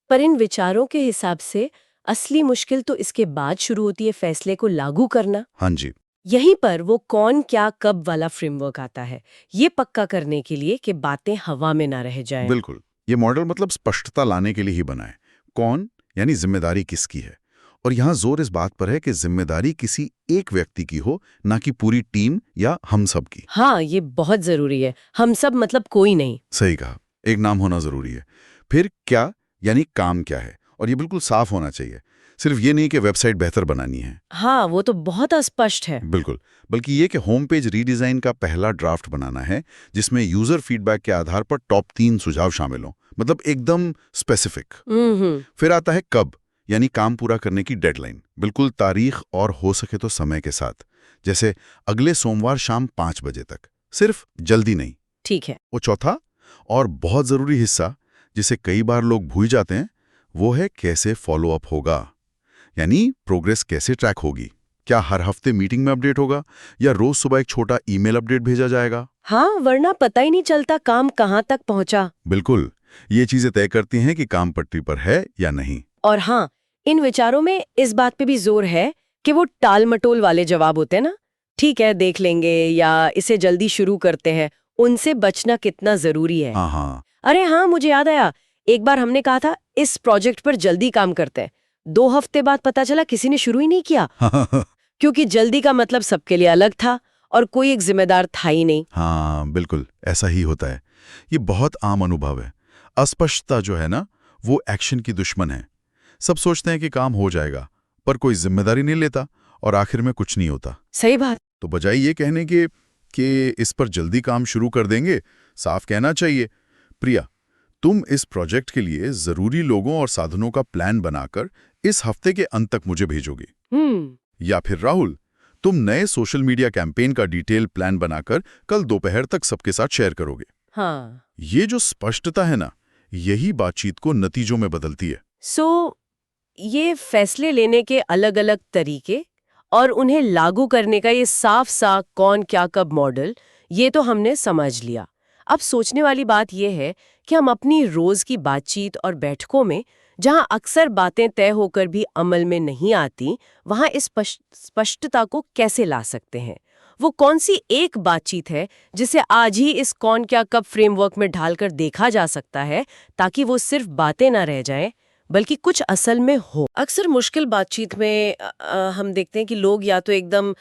पर इन विचारों के हिसाब से असली मुश्किल तो इसके बाद शुरू होती है फैसले को लागू करना। हाँ जी। यहीं पर वो कौन क्या कब वाला फ्रेमवर्क आता है, ये पक्का करने के लिए कि बातें हवा में ना रह जाएं। बिल्कुल, ये मॉडल मतलब स्पष्टता लाने के लिए ही बना है। कौन यानी जिम्मेदारी किसकी है, और यहाँ जोर इस बात पर है कि जिम्मेदारी किसी एक व्यक्ति की हो, ना कि पूरी टीम या हम सब की। हाँ, ये बहुत जरूरी है। हम सब मतलब कोई नहीं। सही कहा, एक नाम होना जरूरी है। फिर क्या यानी काम क्या है, और ये बिल्कुल साफ होना चाहिए। सिर्फ ये नहीं कि वेबसाइट बेहतर बनानी है। हाँ, वो तो बहुत अस्पष्ट है। बिल्कुल, बल्कि ये कि होम पेज रीडिजाइन का पहला ड्राफ्ट बनाना है, जिसमें यूजर फीडबैक के आधार पर टॉप 3 सुझाव शामिल हों, मतलब एकदम स्पेसिफिक। फिर आता है कब, यानी काम पूरा करने की डेडलाइन, बिल्कुल तारीख और हो सके तो समय के साथ। जैसे अगले सोमवार शाम 5 बजे तक, सिर्फ जल्दी नहीं। ठीक है। वो चौथा और बहुत जरूरी हिस्सा, जिसे कई बार लोग भूल जाते हैं, वो है कैसे फॉलो अप होगा, यानी प्रोग्रेस कैसे ट्रैक होगी। क्या हर हफ्ते मीटिंग में अपडेट होगा या रोज सुबह एक छोटा ईमेल अपडेट भेजा जाएगा? हाँ, वरना पता ही नहीं चलता काम कहाँ तक पहुंचा। बिल्कुल, ये चीजें तय करती हैं कि काम पटरी पर है या नहीं। और हाँ, इन विचारों में इस बात पे भी जोर है कि वो टाल मटोल वाले जवाब होते हैं ना, ठीक है देख लेंगे या इसे जल्दी शुरू करते हैं, उनसे बचना कितना जरूरी है। हाँ। अरे हाँ, मुझे याद आया, एक बार हमने कहा था इस प्रोजेक्ट पर जल्दी काम करते हैं, 2 हफ्ते बाद पता चला किसी ने शुरू ही नहीं किया। क्योंकि जल्दी का मतलब सबके लिए अलग था और कोई एक जिम्मेदार था ही नहीं। हाँ बिल्कुल, ऐसा ही होता है। ये बहुत आम अनुभव है। अस्पष्टता जो है ना, वो एक्शन की दुश्मन है। सब सोचते हैं कि काम हो जाएगा, पर कोई जिम्मेदारी नहीं लेता और आखिर में कुछ नहीं होता। सही बात। तो बजाय ये कहने के कि इस पर जल्दी काम शुरू कर देंगे, साफ कहना चाहिए, प्रिया, तुम इस प्रोजेक्ट के लिए जरूरी लोगों और साधनों का प्लान बनाकर इस हफ्ते के अंत तक मुझे भेजोगे। या फिर राहुल, तुम नए सोशल मीडिया कैंपेन का डिटेल प्लान बनाकर कल दोपहर तक सबके साथ शेयर करोगे। हाँ। ये जो स्पष्टता है ना, यही बातचीत को नतीजों में बदलती है। ये फैसले लेने के अलग अलग तरीके और उन्हें लागू करने का ये साफ साफ कौन क्या कब मॉडल, ये तो हमने समझ लिया। अब सोचने वाली बात यह है कि हम अपनी रोज की बातचीत और बैठकों में, जहां अक्सर बातें तय होकर भी अमल में नहीं आती, वहां इस स्पष्टता को कैसे ला सकते हैं। वो कौन सी एक बातचीत है जिसे आज ही इस कौन क्या कब फ्रेमवर्क में ढालकर देखा जा सकता है, ताकि वो सिर्फ बातें ना रह जाएं बल्कि कुछ असल में हो। अक्सर मुश्किल बातचीत में हम देखते हैं कि लोग या तो एकदम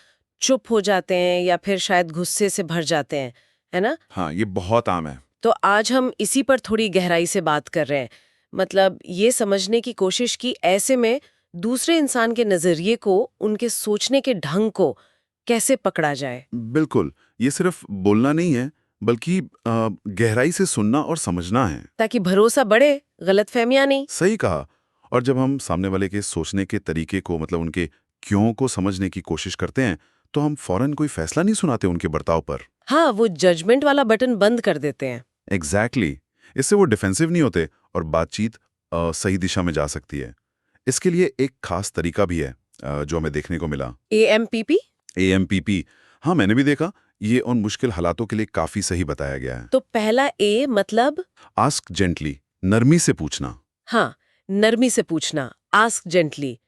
चुप हो जाते हैं या फिर शायद गुस्से से भर जाते हैं, है ना? हाँ, ये बहुत आम है। तो आज हम इसी पर थोड़ी गहराई से बात कर रहे हैं। मतलब ये समझने की कोशिश की ऐसे में दूसरे इंसान के नजरिए को, उनके सोचने के ढंग को कैसे पकड़ा जाए। बिल्कुल, ये सिर्फ बोलना नहीं है, बल्कि गहराई से सुनना और समझना है, ताकि भरोसा बढ़े, गलतफहमियां नहीं। सही कहा। और जब हम सामने वाले के सोचने के तरीके को, मतलब उनके क्यों को समझने की कोशिश करते हैं, तो हम फौरन कोई फैसला नहीं सुनाते उनके बर्ताव पर। हाँ, वो जजमेंट वाला बटन बंद कर देते हैं। एग्जैक्टली। इससे वो डिफेंसिव नहीं होते और बातचीत सही दिशा में जा सकती है। इसके लिए एक खास तरीका भी है जो हमें देखने को मिला। AMPP? AMPP, हाँ मैंने भी देखा। ये उन मुश्किल हालातों के लिए काफी सही बताया गया है। तो पहला A मतलब आस्क जेंटली, नरमी से पूछना। हाँ, नरमी से पूछना, आस्क जेंटली।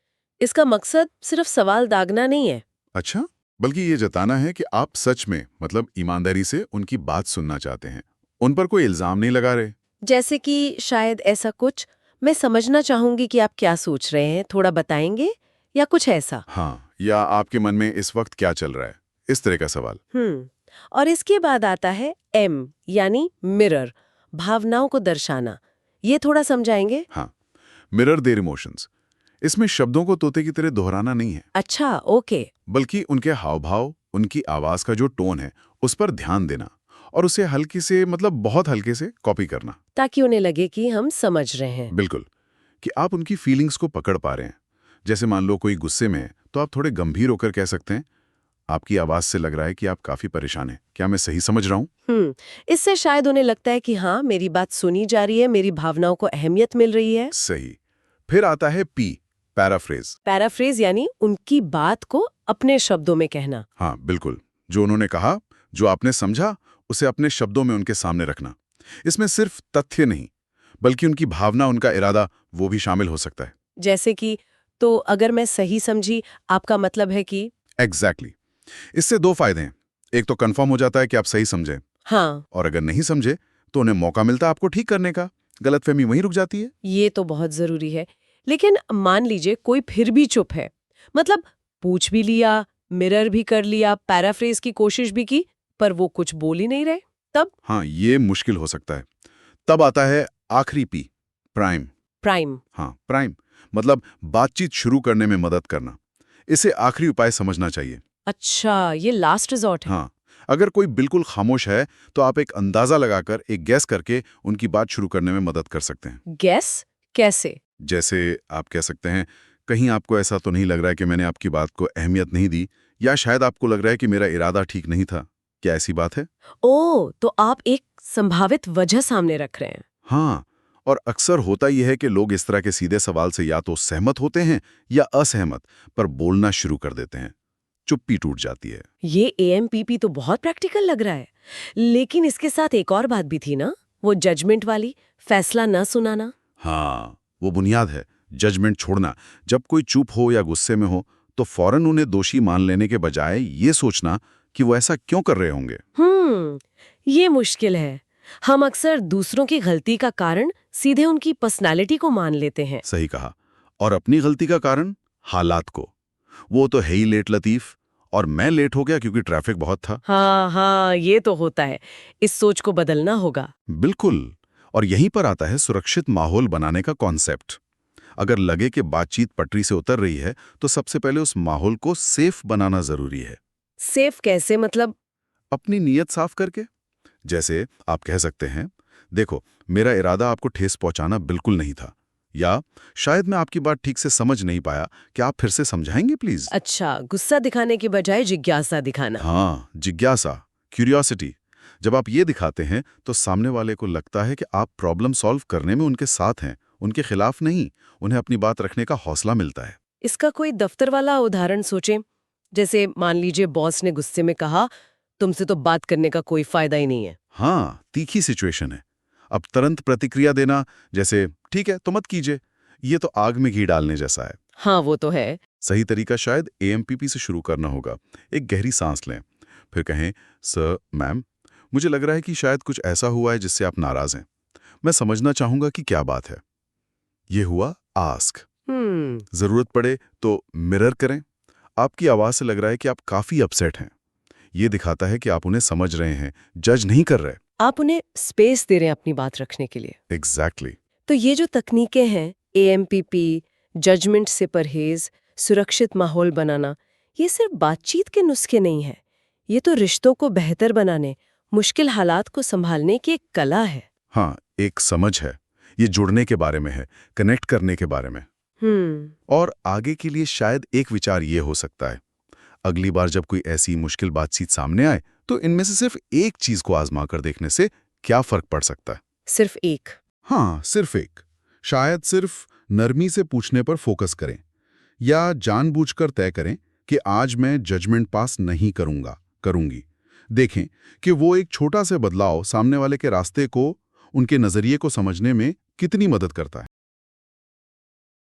इसका मकसद सिर्फ सवाल दागना नहीं है। अच्छा, बल्कि ये जताना है कि आप सच में, मतलब ईमानदारी से उनकी बात सुनना चाहते हैं, उन पर कोई इल्जाम नहीं लगा रहे। जैसे कि शायद ऐसा कुछ, मैं समझना चाहूंगी कि आप क्या सोच रहे हैं, थोड़ा बताएंगे, या कुछ ऐसा। हाँ, या आपके मन में इस वक्त क्या चल रहा है, इस तरह का सवाल। और इसके बाद आता है M, यानी मिरर, भावनाओं को दर्शाना। ये थोड़ा समझाएंगे? हाँ, मिरर देयर इमोशंस। इसमें शब्दों को तोते की तरह दोहराना नहीं है। अच्छा, ओके। बल्कि उनके हाव भाव, उनकी आवाज का जो टोन है, उस पर ध्यान देना और उसे हल्के से, मतलब बहुत हल्के से कॉपी करना, ताकि उन्हें लगे कि हम समझ रहे हैं। बिल्कुल, कि आप उनकी फीलिंग्स को पकड़ पा रहे हैं। जैसे मान लो कोई गुस्से में है, तो आप थोड़े गंभीर होकर कह सकते हैं, आपकी आवाज से लग रहा है कि आप काफी परेशान हैं, क्या मैं सही समझ रहा हूँ? इससे शायद उन्हें लगता है कि हाँ, मेरी बात सुनी जा रही है, मेरी भावनाओं को अहमियत मिल रही है। सही। फिर आता है P, पैराफ्रेज। पैराफ्रेज यानी उनकी बात को अपने शब्दों में कहना। हाँ बिल्कुल, जो उन्होंने कहा, जो आपने समझा, उसे अपने शब्दों में उनके सामने रखना। इसमें सिर्फ तथ्य नहीं, बल्कि उनकी भावना, उनका इरादा, वो भी शामिल हो सकता है। जैसे कि, तो अगर मैं सही समझी, आपका मतलब है कि। एग्जैक्टली। इससे 2 फायदे हैं। एक तो कंफर्म हो जाता है कि आप सही समझे। हाँ। और अगर नहीं समझे तो उन्हें मौका मिलता है आपको ठीक करने का। गलतफहमी वहीं रुक जाती है। ये तो बहुत जरूरी है। लेकिन मान लीजिए कोई फिर भी चुप है, मतलब पूछ भी लिया, मिरर भी कर लिया, पैराफ्रेज की कोशिश भी की, पर वो कुछ बोल ही नहीं रहे, तब? हाँ, ये मुश्किल हो सकता है। तब आता है आखिरी P, प्राइम। प्राइम? हाँ, प्राइम मतलब बातचीत शुरू करने में मदद करना। इसे आखिरी उपाय समझना चाहिए। अच्छा, ये लास्ट रिजॉर्ट है। हाँ, अगर कोई बिल्कुल खामोश है, तो आप एक अंदाजा लगाकर, एक गैस करके उनकी बात शुरू करने में मदद कर सकते हैं। गैस? कैसे? जैसे आप कह सकते हैं, कहीं आपको ऐसा तो नहीं लग रहा है कि मैंने आपकी बात को अहमियत नहीं दी, या शायद आपको लग रहा है कि मेरा इरादा ठीक नहीं था। क्या ऐसी बात है? ओह, तो आप एक संभावित वजह सामने रख रहे हैं। हाँ, और अक्सर होता यह है कि लोग इस तरह के सीधे सवाल से या तो सहमत होते हैं या असहमत, पर बोलना शुरू कर देते हैं। चुप्पी टूट जाती है। ये AMPP तो बहुत प्रैक्टिकल लग रहा है, लेकिन इसके साथ एक और बात भी थी ना, वो जजमेंट वाली, फैसला न सुनाना। हाँ, वो बुनियाद है, जजमेंट छोड़ना। जब कोई चुप हो या गुस्से में हो, तो फौरन उन्हें दोषी मान लेने के बजाय ये सोचना कि वो ऐसा क्यों कर रहे होंगे। ये मुश्किल है। हम अक्सर दूसरों की गलती का कारण सीधे उनकी पर्सनालिटी को मान लेते हैं। सही कहा। और अपनी गलती का कारण हालात को। वो तो है ही लेट लतीफ, और मैं लेट हो गया क्योंकि ट्रैफिक बहुत था। हाँ, ये तो होता है। इस सोच को बदलना होगा। बिल्कुल। और यहीं पर आता है सुरक्षित माहौल बनाने का कॉन्सेप्ट। अगर लगे कि बातचीत पटरी से उतर रही है तो सबसे पहले उस माहौल को सेफ बनाना जरूरी है। सेफ कैसे, मतलब? अपनी नीयत साफ करके। जैसे आप कह सकते हैं, देखो, मेरा इरादा आपको ठेस पहुंचाना बिल्कुल नहीं था, या शायद मैं आपकी बात ठीक से समझ नहीं पाया, क्या आप फिर से समझाएंगे प्लीज। अच्छा, गुस्सा दिखाने के बजाय जिज्ञासा दिखाना। हाँ, जिज्ञासा, क्यूरियोसिटी। जब आप ये दिखाते हैं तो सामने वाले को लगता है कि आप प्रॉब्लम सॉल्व करने में उनके साथ हैं, उनके खिलाफ नहीं। उन्हें अपनी बात रखने का हौसला मिलता है। इसका कोई दफ्तर वाला उदाहरण सोचें। जैसे मान लीजिए बॉस ने गुस्से में कहा, तुमसे तो बात करने का कोई फायदा ही नहीं है। हाँ, तीखी सिचुएशन है। अब तुरंत प्रतिक्रिया देना, जैसे ठीक है तो मत कीजिए, ये तो आग में घी डालने जैसा है। हाँ, वो तो है। सही तरीका शायद AMPP से शुरू करना होगा। एक गहरी सांस लें, फिर कहें, सर, मैम, मुझे लग रहा है कि शायद कुछ ऐसा हुआ है जिससे आप नाराज हैं। मैं समझना चाहूंगा कि क्या बात है। ये हुआ आस्क। जरूरत पड़े तो मिरर करें। आपकी आवाज से लग रहा है कि आप काफी अपसेट हैं। ये दिखाता है कि आप उन्हें समझ रहे हैं, जज नहीं कर रहे। आप उन्हें स्पेस दे रहे हैं अपनी बात रखने के लिए। एग्जैक्टली। तो ये जो तकनीकें हैं, AMPP, जजमेंट से परहेज, सुरक्षित माहौल बनाना, ये सिर्फ बातचीत के नुस्खे नहीं है। ये तो रिश्तों को बेहतर बनाने, मुश्किल हालात को संभालने की एक कला है। हाँ, एक समझ है। ये जुड़ने के बारे में है, कनेक्ट करने के बारे में। और आगे के लिए शायद एक विचार ये हो सकता है, अगली बार जब कोई ऐसी मुश्किल बातचीत सामने आए तो इनमें से सिर्फ एक चीज को आजमा कर देखने से क्या फर्क पड़ सकता है। सिर्फ एक? हाँ, सिर्फ एक। शायद सिर्फ नरमी से पूछने पर फोकस करें, या जानबूझकर तय करें कि आज मैं जजमेंट पास नहीं करूंगी। देखें कि वो एक छोटा सा बदलाव सामने वाले के रास्ते को, उनके नजरिए को समझने में कितनी मदद करता है।